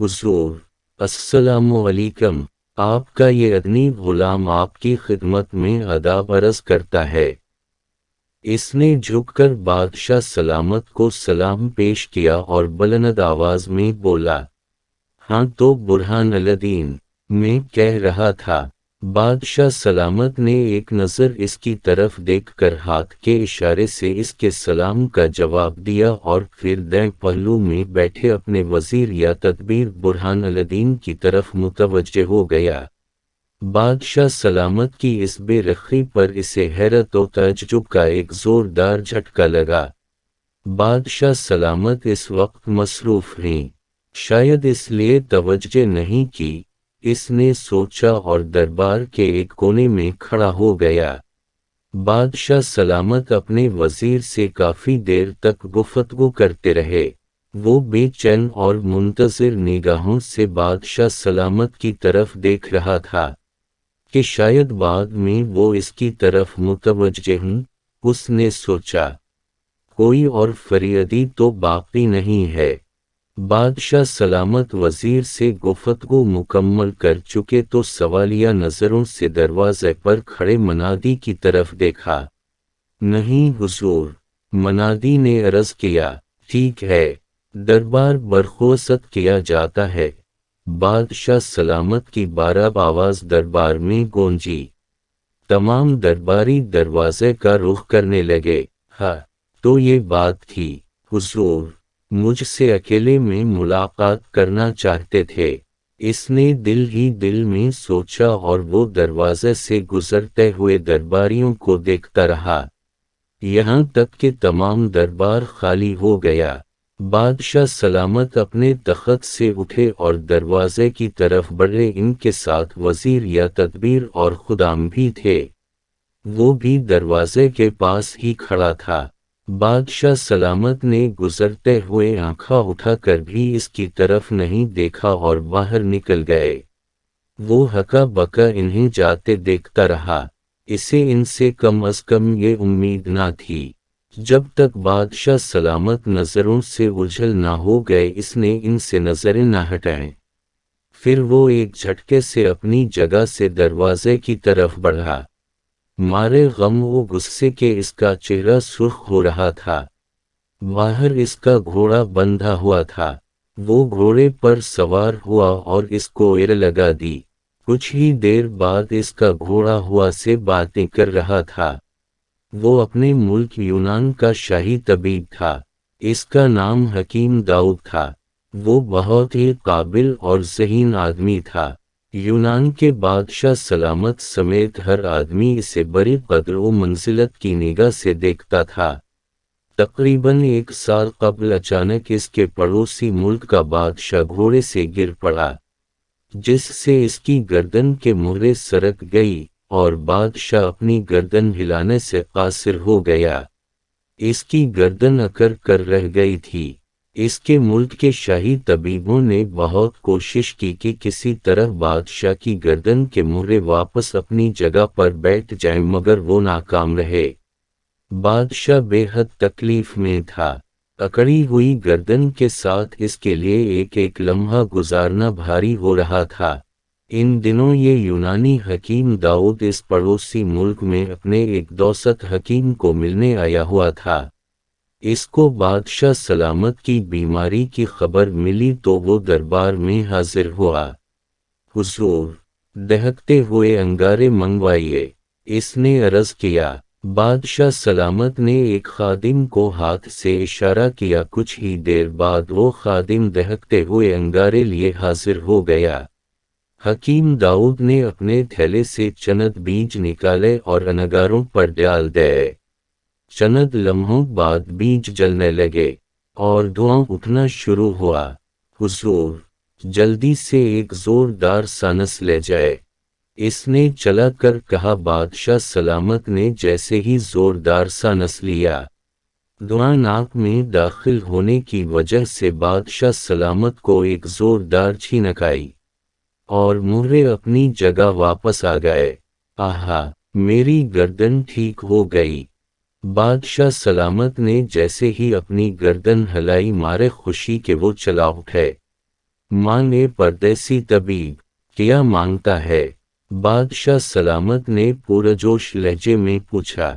حضور السلام علیکم، آپ کا یہ ادنی غلام آپ کی خدمت میں ادب عرض کرتا ہے۔ اس نے جھک کر بادشاہ سلامت کو سلام پیش کیا اور بلند آواز میں بولا، ہاں تو برہان الدین، میں کہہ رہا تھا۔ بادشاہ سلامت نے ایک نظر اس کی طرف دیکھ کر ہاتھ کے اشارے سے اس کے سلام کا جواب دیا اور پھر دائیں پہلو میں بیٹھے اپنے وزیر یا تدبیر برہان الدین کی طرف متوجہ ہو گیا۔ بادشاہ سلامت کی اس بے رخی پر اسے حیرت و تعجب کا ایک زوردار جھٹکا لگا۔ بادشاہ سلامت اس وقت مصروف ہیں، شاید اس لیے توجہ نہیں کی، اس نے سوچا اور دربار کے ایک کونے میں کھڑا ہو گیا۔ بادشاہ سلامت اپنے وزیر سے کافی دیر تک گفتگو کرتے رہے۔ وہ بے چین اور منتظر نگاہوں سے بادشاہ سلامت کی طرف دیکھ رہا تھا کہ شاید بعد میں وہ اس کی طرف متوجہ ہوں۔ اس نے سوچا، کوئی اور فریادی تو باقی نہیں ہے۔ بادشاہ سلامت وزیر سے گفتگو مکمل کر چکے تو سوالیہ نظروں سے دروازے پر کھڑے منادی کی طرف دیکھا۔ نہیں حضور، منادی نے عرض کیا، ٹھیک ہے، دربار برخاست کیا جاتا ہے۔ بادشاہ سلامت کی باراب آواز دربار میں گونجی۔ تمام درباری دروازے کا رخ کرنے لگے۔ ہاں تو یہ بات تھی، حضور مجھ سے اکیلے میں ملاقات کرنا چاہتے تھے۔ اس نے دل ہی دل میں سوچا اور وہ دروازے سے گزرتے ہوئے درباریوں کو دیکھتا رہا، یہاں تک کہ تمام دربار خالی ہو گیا۔ بادشاہ سلامت اپنے تخت سے اٹھے اور دروازے کی طرف بڑھے۔ ان کے ساتھ وزیر یا تدبیر اور خدام بھی تھے، وہ بھی دروازے کے پاس ہی کھڑا تھا۔ بادشاہ سلامت نے گزرتے ہوئے آنکھیں اٹھا کر بھی اس کی طرف نہیں دیکھا اور باہر نکل گئے۔ وہ ہکا بکا انہیں جاتے دیکھتا رہا۔ اسے ان سے کم از کم یہ امید نہ تھی۔ جب تک بادشاہ سلامت نظروں سے الجھل نہ ہو گئے اس نے ان سے نظریں نہ ہٹائیں۔ پھر وہ ایک جھٹکے سے اپنی جگہ سے دروازے کی طرف بڑھا۔ مارے غم و غصے کے اس کا چہرہ سرخ ہو رہا تھا۔ باہر اس کا گھوڑا بندھا ہوا تھا۔ وہ گھوڑے پر سوار ہوا اور اس کو ایر لگا دی۔ کچھ ہی دیر بعد اس کا گھوڑا ہوا سے باتیں کر رہا تھا۔ وہ اپنے ملک یونان کا شاہی طبیب تھا۔ اس کا نام حکیم داؤد تھا۔ وہ بہت ہی قابل اور ذہین آدمی تھا۔ یونان کے بادشاہ سلامت سمیت ہر آدمی اسے بڑی قدر و منزلت کی نگاہ سے دیکھتا تھا۔ تقریباً 1 سال قبل اچانک اس کے پڑوسی ملک کا بادشاہ گھوڑے سے گر پڑا، جس سے اس کی گردن کے مہرے سرک گئی اور بادشاہ اپنی گردن ہلانے سے قاصر ہو گیا۔ اس کی گردن اکڑ کر رہ گئی تھی۔ اس کے ملک کے شاہی طبیبوں نے بہت کوشش کی کہ کسی طرح بادشاہ کی گردن کے مہرے واپس اپنی جگہ پر بیٹھ جائیں مگر وہ ناکام رہے۔ بادشاہ بے حد تکلیف میں تھا۔ اکڑی ہوئی گردن کے ساتھ اس کے لیے ایک ایک لمحہ گزارنا بھاری ہو رہا تھا۔ ان دنوں یہ یونانی حکیم داؤد اس پڑوسی ملک میں اپنے ایک دوست حکیم کو ملنے آیا ہوا تھا۔ اس کو بادشاہ سلامت کی بیماری کی خبر ملی تو وہ دربار میں حاضر ہوا۔ حضور دہکتے ہوئے انگارے منگوائیے، اس نے عرض کیا۔ بادشاہ سلامت نے ایک خادم کو ہاتھ سے اشارہ کیا۔ کچھ ہی دیر بعد وہ خادم دہکتے ہوئے انگارے لیے حاضر ہو گیا۔ حکیم داؤد نے اپنے تھیلے سے چند بیج نکالے اور انگاروں پر ڈال دیے۔ چند لمحوں بعد بیج جلنے لگے اور دھواں اٹھنا شروع ہوا۔ حضور جلدی سے ایک زوردار سانس لے جائے، اس نے چلا کر کہا۔ بادشاہ سلامت نے جیسے ہی زوردار سانس لیا، دھواں ناک میں داخل ہونے کی وجہ سے بادشاہ سلامت کو ایک زوردار چھینک آئی اور مہرے اپنی جگہ واپس آ گئے۔ آہا، میری گردن ٹھیک ہو گئی۔ بادشاہ سلامت نے جیسے ہی اپنی گردن ہلائی مارے خوشی کے وہ چلا اٹھے۔ माँ ने परदेसी तबीब क्या मांगता है? बादशाह सलामत ने पुरजोश लहजे में पूछा।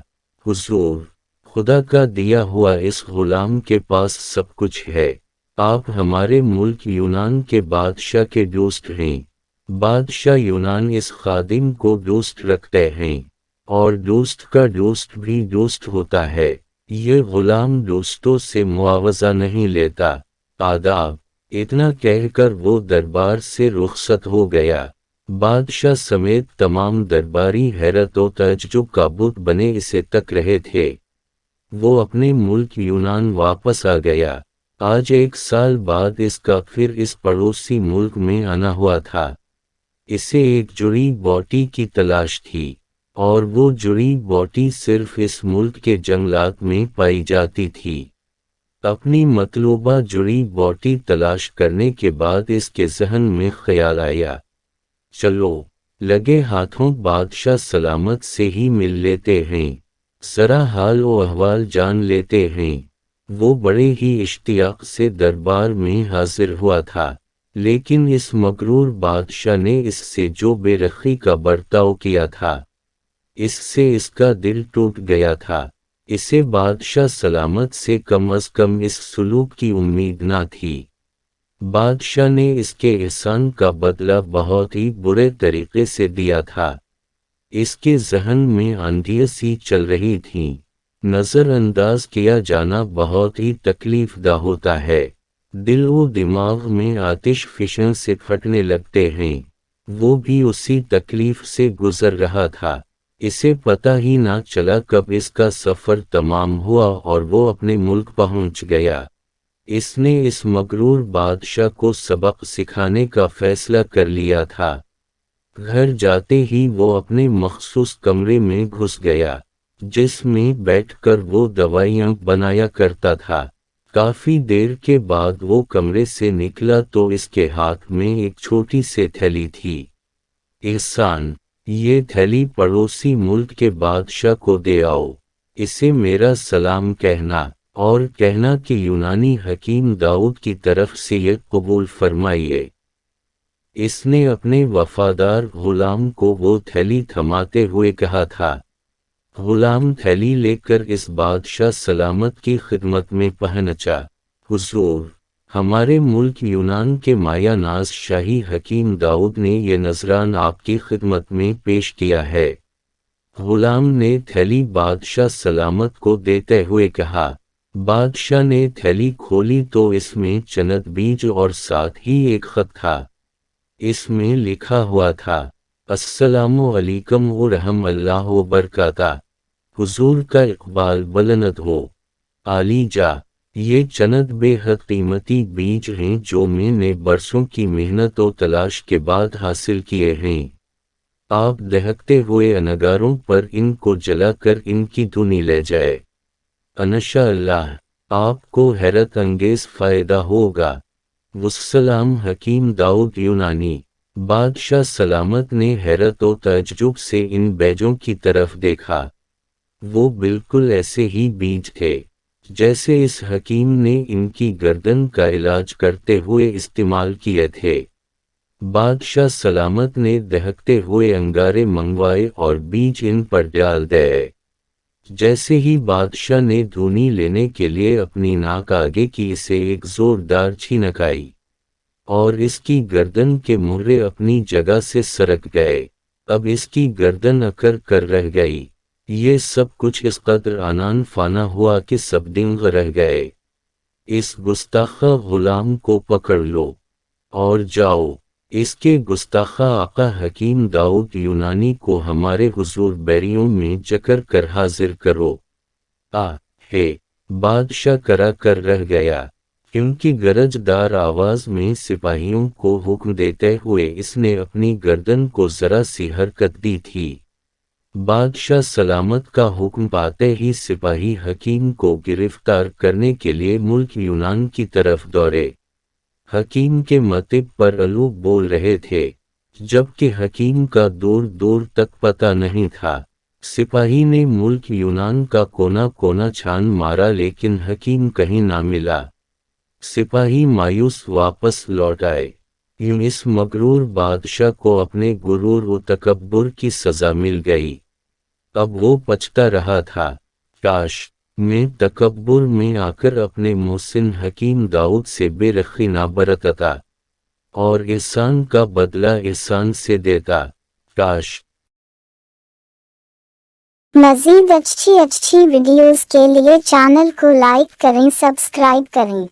हुजूर, खुदा का दिया हुआ इस गुलाम के पास सब कुछ है। आप हमारे मुल्क यूनान के बादशाह के दोस्त हैं। बादशाह यूनान इस खादिम को दोस्त रखते हैं, और दोस्त का दोस्त भी दोस्त होता है। ये गुलाम दोस्तों से मुआवजा नहीं लेता। आदाब। इतना कहकर वो दरबार से रुखसत हो गया। बादशाह समेत तमाम दरबारी हैरत और तअज्जुब का बुत बने इसे तक रहे थे। वो अपने मुल्क यूनान वापस आ गया। आज 1 साल बाद इसका फिर इस पड़ोसी मुल्क में आना हुआ था। इसे एक जुड़ी बॉटी की तलाश थी, और वो जुड़ी बॉटी सिर्फ इस मुल्क के जंगलात में पाई जाती थी। अपनी मतलूबा जुड़ी बॉटी तलाश करने के बाद इसके ज़हन में ख्याल आया, चलो लगे हाथों बादशाह सलामत से ही मिल लेते हैं, ज़रा हाल व अहवाल जान लेते हैं। वो बड़े ही इश्तियाक से दरबार में हाजिर हुआ था, लेकिन इस मगरूर बादशाह ने इससे जो बेरखी का बर्ताव किया था, इससे इसका दिल टूट गया था। इसे बादशाह सलामत से कम अज़ कम इस सुलूक की उम्मीद न थी। बादशाह ने इसके एहसान का बदला बहुत ही बुरे तरीके से दिया था। इसके ज़हन में आंधियाँ सी चल रही थीं। नज़रअंदाज किया जाना बहुत ही तकलीफदा होता है। दिल व दिमाग में आतिश फिशन से फटने लगते हैं। वो भी उसी तकलीफ से गुजर रहा था। इसे पता ही ना चला कब इसका सफ़र तमाम हुआ और वो अपने मुल्क पहुंच गया। इसने इस मगरूर बादशाह को सबक सिखाने का फैसला कर लिया था। घर जाते ही वो अपने मखसूस कमरे में घुस गया, जिसमें बैठकर वो दवाइयाँ बनाया करता था। काफ़ी देर के बाद वो कमरे से निकला तो इसके हाथ में एक छोटी सी थैली थी। एहसान, ये थैली पड़ोसी मुल्क के बादशाह को दे आओ। इसे मेरा सलाम कहना, और कहना कि यूनानी हकीम दाऊद की तरफ से ये कबूल फरमाइए। इसने अपने वफादार गुलाम को वो थैली थमाते हुए कहा था। गुलाम थैली लेकर इस बादशाह सलामत की खिदमत में पहुंचा। हुजूर, हमारे मुल्क यूनान के माया नाज शाही हकीम दाऊद ने ये नजरान आपकी खिदमत में पेश किया है। गुलाम ने थैली बादशाह सलामत को देते हुए कहा। बादशाह ने थैली खोली तो इसमें चनद बीज और साथ ही एक खत था। इसमें लिखा हुआ था, अस्सलामु अलैकुम व रहमतुल्लाह व बरकाता। हुजूर का इकबाल बुलंद हो। आली जा, ये चनद बेहद कीमती बीज हैं जो मैंने बरसों की मेहनत और तलाश के बाद हासिल किए हैं। आप दहकते हुए अनगारों पर इनको जलाकर इनकी धुनी ले जाए। इंशाअल्लाह आपको हैरत अंगेज फ़ायदा होगा। वस्सलाम हकीम दाऊद यूनानी। बादशाह सलामत ने हैरत और तअज्जुब से इन बैजों की तरफ देखा। वो बिल्कुल ऐसे ही बीज थे जैसे इस हकीम ने इनकी गर्दन का इलाज करते हुए इस्तेमाल किए थे। बादशाह सलामत ने दहकते हुए अंगारे मंगवाए और बीज इन पर डाल दिए। जैसे ही बादशाह ने धुनी लेने के लिए अपनी नाक आगे की, इसे एक जोरदार छीनक आई और इसकी गर्दन के मुर्रे अपनी जगह से सरक गए। अब इसकी गर्दन अकड़ कर रह गई। ये सब कुछ इस कदर आनान फाना हुआ कि सब दिंग रह गए। इस गुस्ताखा गुलाम को पकड़ लो और जाओ, इसके गुस्ताखा आका हकीम दाऊद यूनानी को हमारे हुजूर बैरियों में जकर कर हाजिर करो। हे बादशाह करा कर रह गया, क्योंकि गरजदार आवाज में सिपाहियों को हुक्म देते हुए इसने अपनी गर्दन को जरा सी हरकत दी थी। बादशाह सलामत का हुक्म पाते ही सिपाही हकीम को गिरफ्तार करने के लिए मुल्क यूनान की तरफ दौड़े। हकीम के मतिब पर अलू बोल रहे थे, जबकि हकीम का दूर दूर तक पता नहीं था। सिपाही ने मुल्क यूनान का कोना कोना छान मारा, लेकिन हकीम कहीं ना मिला। सिपाही मायूस वापस लौट आए। यूं इस मगरूर बादशाह को अपने गुरूर व तकब्बुर की सजा मिल गई। अब वो पछता रहा था, काश मैं तकब्बुर में आकर अपने मोहसिन हकीम दाऊद से बेरखी ना बरतता और एहसान का बदला एहसान से देता। काश। मज़ीद अच्छी वीडियोज़ के लिए चैनल को लाइक करें, सब्सक्राइब करें।